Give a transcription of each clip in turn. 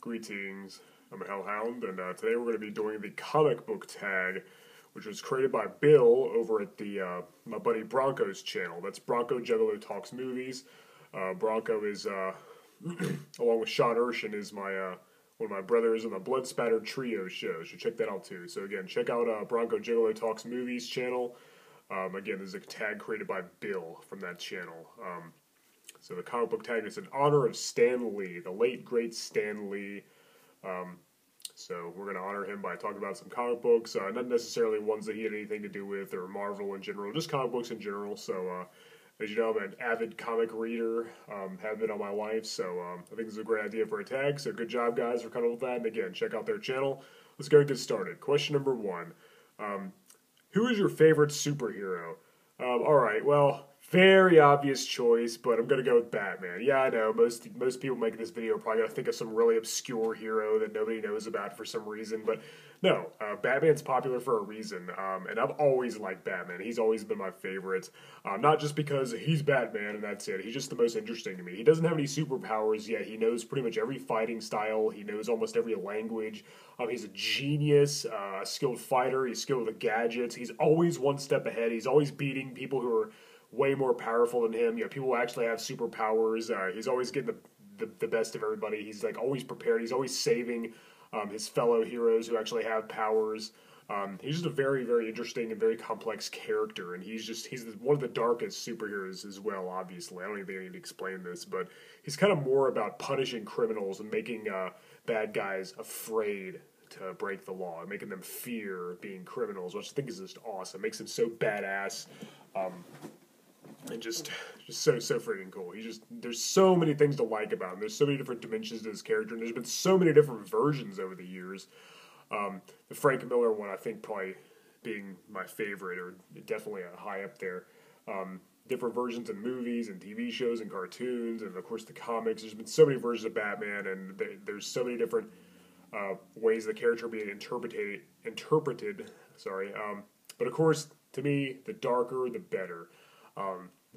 Greetings, I'm Hellhound, and today we're going to be doing the comic book tag, which was created by Bill over at the my buddy Bronco's channel. That's Bronco Juggalo Talks Movies. Bronco is, along with Sean Urshan, is my one of my brothers in the Blood Spattered Trio show, so check that out too. So again, check out Bronco Juggalo Talks Movies channel. Again, this is a tag created by Bill from that channel. So the comic book tag is in honor of Stan Lee, the late, great Stan Lee. So we're going to honor him by talking about some comic books, not necessarily ones that he had anything to do with, or Marvel in general, just comic books in general. So as you know, I'm an avid comic reader, have been all my life, so I think this is a great idea for a tag. So good job, guys, for coming up with that. And again, check out their channel. Let's go and get started. Question number one. Who is your favorite superhero? Alright, well, very obvious choice, but I'm going to go with Batman. Yeah, I know, most people making this video are probably going to think of some really obscure hero that nobody knows about for some reason, but no, Batman's popular for a reason, and I've always liked Batman. He's always been my favorite, not just because he's Batman and that's it. He's just the most interesting to me. He doesn't have any superpowers yet. He knows pretty much every fighting style. He knows almost every language. He's a genius, a skilled fighter. He's skilled with gadgets. He's always one step ahead. He's always beating people who are way more powerful than him. You know, people who actually have superpowers. He's always getting the best of everybody. He's like always prepared. He's always saving his fellow heroes who actually have powers. He's just a very, very interesting and very complex character, and he's one of the darkest superheroes as well, obviously. I don't even think I need to explain this, but he's kind of more about punishing criminals and making bad guys afraid to break the law, and making them fear being criminals, which I think is just awesome. It makes him so badass. And just so freaking cool. There's so many things to like about him. There's so many different dimensions to his character, and there's been so many different versions over the years. The Frank Miller one, I think, probably being my favorite, or definitely a high up there. Different versions in movies and TV shows and cartoons, and of course the comics. There's been so many versions of Batman, and there's so many different ways the character being interpreted. Sorry, but of course, to me, the darker, the better.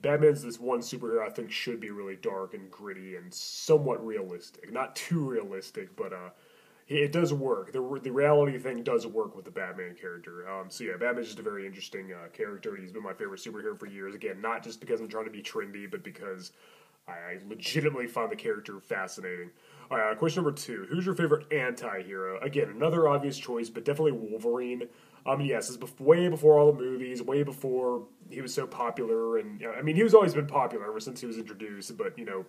Batman's this one superhero I think should be really dark and gritty and somewhat realistic. Not too realistic, but it does work. The reality thing does work with the Batman character. So yeah, Batman's just a very interesting character. He's been my favorite superhero for years. Again, not just because I'm trying to be trendy, but because I legitimately find the character fascinating. Alright, question number two. Who's your favorite anti-hero? Again, another obvious choice, but definitely Wolverine. Yes, this is way before all the movies, way before he was so popular, and you know, I mean, he's always been popular ever since he was introduced, but, you know,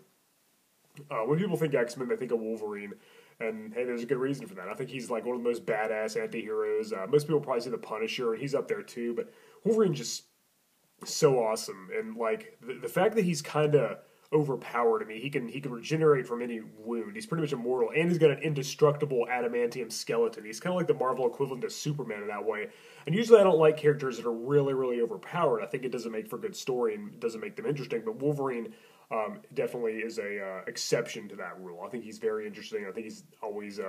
when people think X-Men, they think of Wolverine, and hey, there's a good reason for that. I think he's like one of the most badass anti-heroes. Most people probably see the Punisher, and he's up there too, but Wolverine's just so awesome, and like, the fact that he's kind of overpowered. I mean, he can regenerate from any wound. He's pretty much immortal, and he's got an indestructible adamantium skeleton. He's kind of like the Marvel equivalent to Superman in that way. And usually I don't like characters that are really, really overpowered. I think it doesn't make for good story and doesn't make them interesting, but Wolverine definitely is a exception to that rule. I think he's very interesting. I think he's always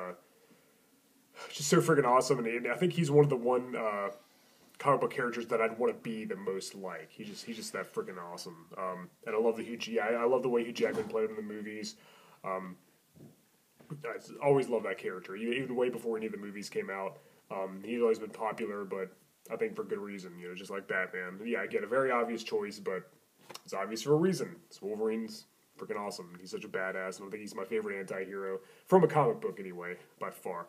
just so freaking awesome, and I think he's one of the comic book characters that I'd want to be the most like. He's just that freaking awesome. And I love I love the way Hugh Jackman played him in the movies. I always loved that character, even way before any of the movies came out. He's always been popular, but I think for good reason, you know, just like Batman. Yeah, I get a very obvious choice, but it's obvious for a reason. Wolverine's freaking awesome. He's such a badass, and I think he's my favorite anti-hero, from a comic book anyway, by far.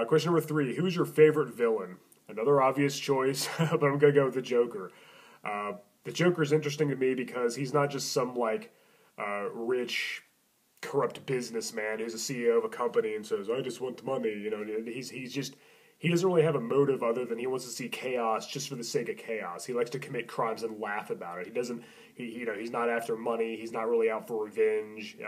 Question number three, who is your favorite villain? Another obvious choice, but I'm going to go with the Joker. The Joker's interesting to me because he's not just some, like, rich, corrupt businessman who's a CEO of a company and says, I just want the money, you know. He doesn't really have a motive other than he wants to see chaos just for the sake of chaos. He likes to commit crimes and laugh about it. He's not after money. He's not really out for revenge.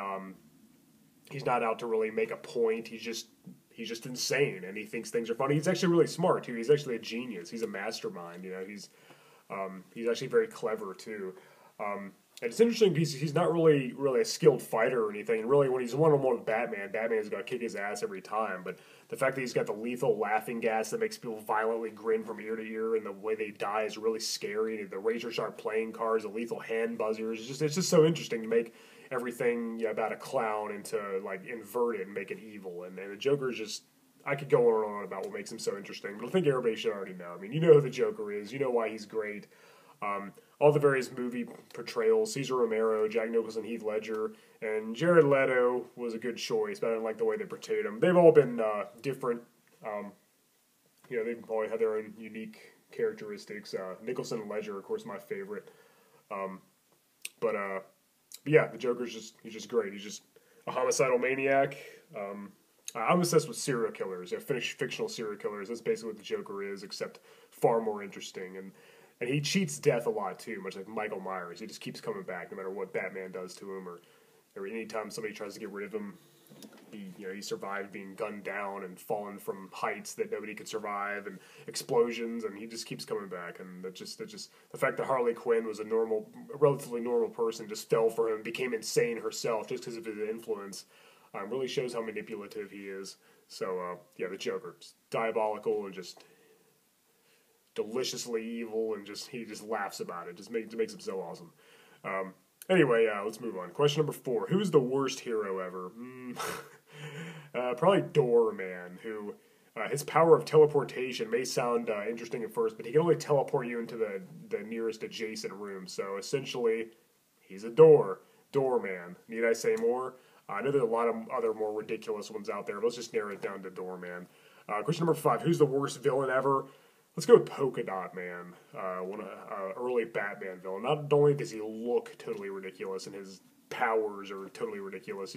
He's not out to really make a point. He's just insane, and he thinks things are funny. He's actually really smart too. He's actually a genius. He's a mastermind. You know, he's actually very clever too. And it's interesting because he's not really a skilled fighter or anything. And really, when he's one-on-one with Batman's going to kick his ass every time. But the fact that he's got the lethal laughing gas that makes people violently grin from ear to ear, and the way they die is really scary. And the razor sharp playing cards, the lethal hand buzzers, it's just so interesting to make everything about a clown into like invert it and make it evil. And the Joker is just, I could go on and on about what makes him so interesting, but I think everybody should already know. I mean, you know who the Joker is, you know why he's great. All the various movie portrayals, Cesar Romero, Jack Nicholson, Heath Ledger, and Jared Leto was a good choice, but I didn't like the way they portrayed him. They've all been different. They've all had their own unique characteristics. Nicholson and Ledger, of course, my favorite. But yeah, the Joker's he's just great. He's just a homicidal maniac. I'm obsessed with serial killers, fictional serial killers. That's basically what the Joker is, except far more interesting. And he cheats death a lot, too, much like Michael Myers. He just keeps coming back no matter what Batman does to him, or any time somebody tries to get rid of him. He survived being gunned down and fallen from heights that nobody could survive, and explosions, and he just keeps coming back. And that just the fact that Harley Quinn was a relatively normal person, just fell for him, became insane herself just because of his influence, really shows how manipulative he is. So yeah, the Joker, diabolical and just deliciously evil, and he just laughs about it. Just makes him so awesome. Anyway, let's move on. Question number 4. Who's the worst hero ever? Probably Doorman, who his power of teleportation may sound interesting at first, but he can only teleport you into the nearest adjacent room. So essentially, he's a Doorman. Need I say more? I know there's a lot of other more ridiculous ones out there, but let's just narrow it down to Doorman. Question number 5. Who's the worst villain ever? Let's go with Polka Dot Man, early Batman villain. Not only does he look totally ridiculous and his powers are totally ridiculous,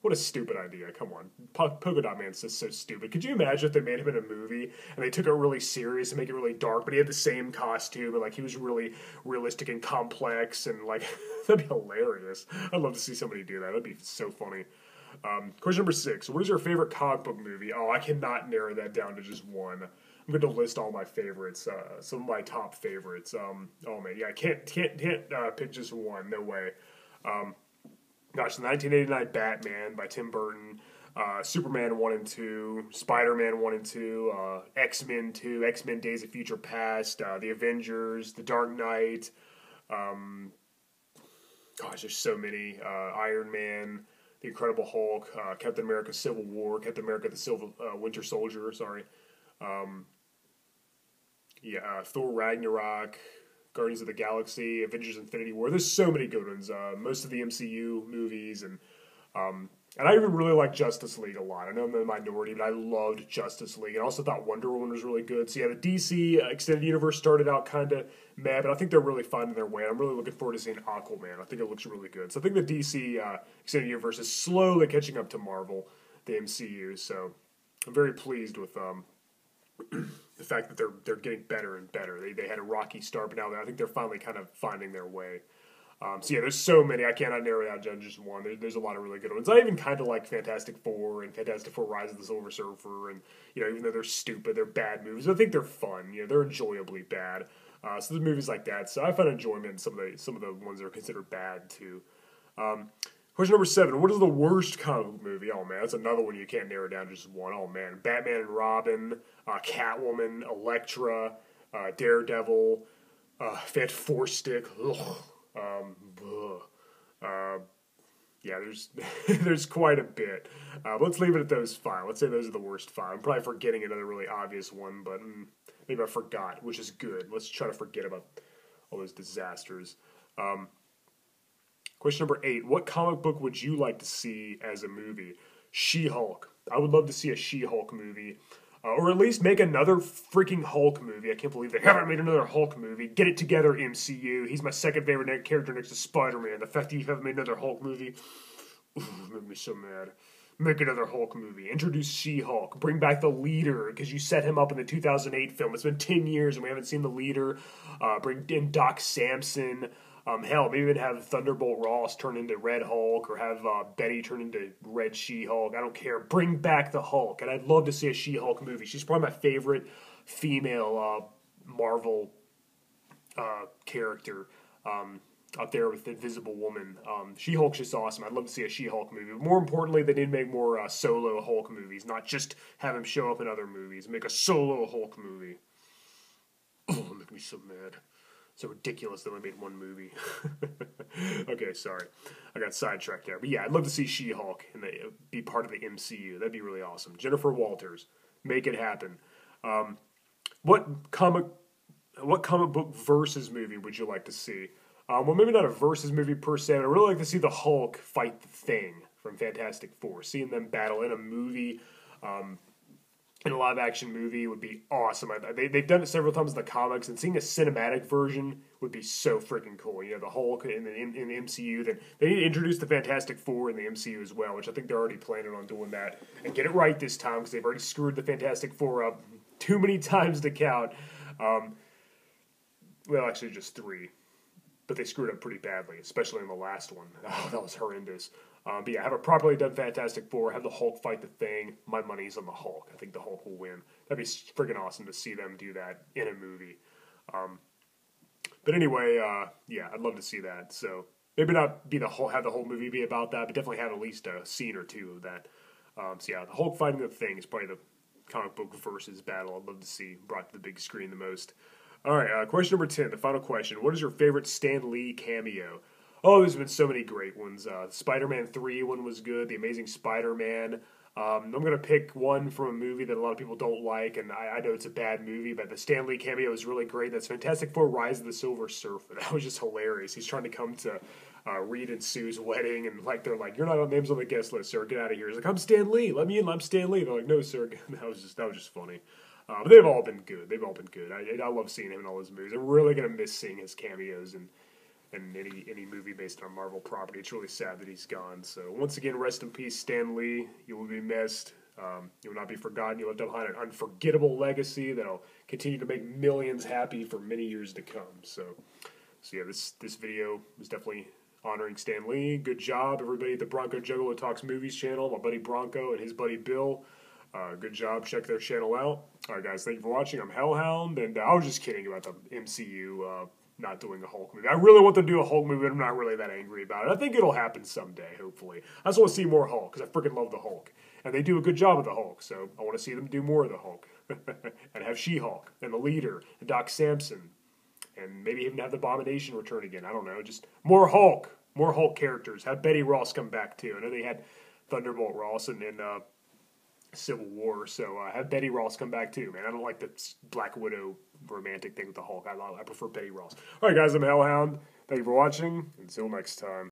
what a stupid idea. Come on. Polka Dot Man's just so stupid. Could you imagine if they made him in a movie and they took it really serious and make it really dark, but he had the same costume and he was really realistic and complex, and that'd be hilarious. I'd love to see somebody do that. That'd be so funny. Question number 6. What is your favorite comic book movie? Oh, I cannot narrow that down to just one. I'm going to list all my favorites, some of my top favorites. Oh man, yeah, I can't pick just one. No way. Gosh, the 1989 Batman by Tim Burton, Superman 1 and 2, Spider-Man 1 and 2, X-Men 2, X-Men Days of Future Past, The Avengers, The Dark Knight. Gosh, there's so many. Iron Man, The Incredible Hulk, Captain America: Civil War, Captain America: The Winter Soldier. Sorry. Thor Ragnarok, Guardians of the Galaxy, Avengers: Infinity War. There's so many good ones. Most of the MCU movies, and I even really like Justice League a lot. I know I'm in the minority, but I loved Justice League. I also thought Wonder Woman was really good. So yeah, the DC Extended Universe started out kind of meh, but I think they're really finding their way. I'm really looking forward to seeing Aquaman. I think it looks really good. So I think the DC Extended Universe is slowly catching up to Marvel, the MCU. So I'm very pleased with the fact that they're getting better and better. They had a rocky start, but now I think they're finally kind of finding their way. So yeah, there's so many. I cannot narrow it down to just one. There's a lot of really good ones. I even kind of like Fantastic Four and Fantastic Four: Rise of the Silver Surfer, and even though they're stupid, they're bad movies. I think they're fun. They're enjoyably bad. So there's movies like that. So I find enjoyment in some of the ones that are considered bad too. Question number 7. What is the worst comic book movie? Oh, man, that's another one you can't narrow down to just one. Oh, man. Batman and Robin, Catwoman, Elektra, Daredevil, Fantastic Four Stick. Yeah, there's quite a bit. Let's leave it at those 5. Let's say those are the worst 5. I'm probably forgetting another really obvious one, but maybe I forgot, which is good. Let's try to forget about all those disasters. Question number 8. What comic book would you like to see as a movie? She-Hulk. I would love to see a She-Hulk movie. Or at least make another freaking Hulk movie. I can't believe they haven't made another Hulk movie. Get it together, MCU. He's my second favorite character next to Spider-Man. The fact that you haven't made another Hulk movie made me so mad. Make another Hulk movie. Introduce She-Hulk. Bring back the leader, because you set him up in the 2008 film. It's been 10 years and we haven't seen the leader. Bring in Doc Samson. Hell, maybe even have Thunderbolt Ross turn into Red Hulk, or have Betty turn into Red She-Hulk. I don't care. Bring back the Hulk, and I'd love to see a She-Hulk movie. She's probably my favorite female Marvel character out there with the Invisible Woman. She-Hulk's just awesome. I'd love to see a She-Hulk movie. But more importantly, they need to make more solo Hulk movies, not just have him show up in other movies. Make a solo Hulk movie. Oh, make me so mad. So ridiculous they only made one movie. Okay, sorry. I got sidetracked there. But yeah, I'd love to see She-Hulk and be part of the MCU. That'd be really awesome. Jennifer Walters. Make it happen. What comic book versus movie would you like to see? Well, maybe not a versus movie per se, but I'd really like to see the Hulk fight the Thing from Fantastic Four. Seeing them battle in a movie, in a live-action movie would be awesome. They've done it several times in the comics, and seeing a cinematic version would be so freaking cool. You know, the Hulk in the MCU. Then they need to introduce the Fantastic Four in the MCU as well, which I think they're already planning on doing that. And get it right this time, because they've already screwed the Fantastic Four up too many times to count. Well, actually just 3. But they screwed up pretty badly, especially in the last one. Oh, that was horrendous. But yeah, have a properly done Fantastic Four, have the Hulk fight the Thing. My money's on the Hulk. I think the Hulk will win. That'd be freaking awesome to see them do that in a movie. But anyway, yeah, I'd love to see that. So maybe not be have the whole movie be about that, but definitely have at least a scene or 2 of that. So yeah, the Hulk fighting the Thing is probably the comic book versus battle I'd love to see brought to the big screen the most. All right, question number 10, the final question. What is your favorite Stan Lee cameo? Oh, there's been so many great ones. Spider-Man 3 one was good. The Amazing Spider-Man. I'm going to pick one from a movie that a lot of people don't like, and I know it's a bad movie, but the Stan Lee cameo is really great. That's Fantastic Four Rise of the Silver Surfer. That was just hilarious. He's trying to come to Reed and Sue's wedding, and they're like, "You're not on names on the guest list, sir. Get out of here." He's like, "I'm Stan Lee. Let me in. I'm Stan Lee." They're like, "No, sir." That was just funny. But they've all been good. They've all been good. I love seeing him in all his movies. I'm really going to miss seeing his cameos in any movie based on a Marvel property. It's really sad that he's gone. So once again, rest in peace, Stan Lee. You will be missed. You will not be forgotten. You left behind an unforgettable legacy that'll continue to make millions happy for many years to come. So yeah, this video was definitely honoring Stan Lee. Good job, everybody at the Bronco Juggalo Talks Movies channel. My buddy Bronco and his buddy Bill. Good job. Check their channel out. All right, guys. Thank you for watching. I'm Hellhound, and I was just kidding about the MCU not doing a Hulk movie. I really want them to do a Hulk movie, but I'm not really that angry about it. I think it'll happen someday, hopefully. I just want to see more Hulk, because I freaking love the Hulk. And they do a good job of the Hulk, so I want to see them do more of the Hulk. And have She-Hulk, and the Leader, and Doc Samson, and maybe even have the Abomination return again. I don't know. Just more Hulk. More Hulk characters. Have Betty Ross come back, too. I know they had Thunderbolt Ross in Civil War, so have Betty Ross come back too, man. I don't like the Black Widow romantic thing with the Hulk. I prefer Betty Ross. All right, guys, I'm Hellhound. Thank you for watching. Until next time.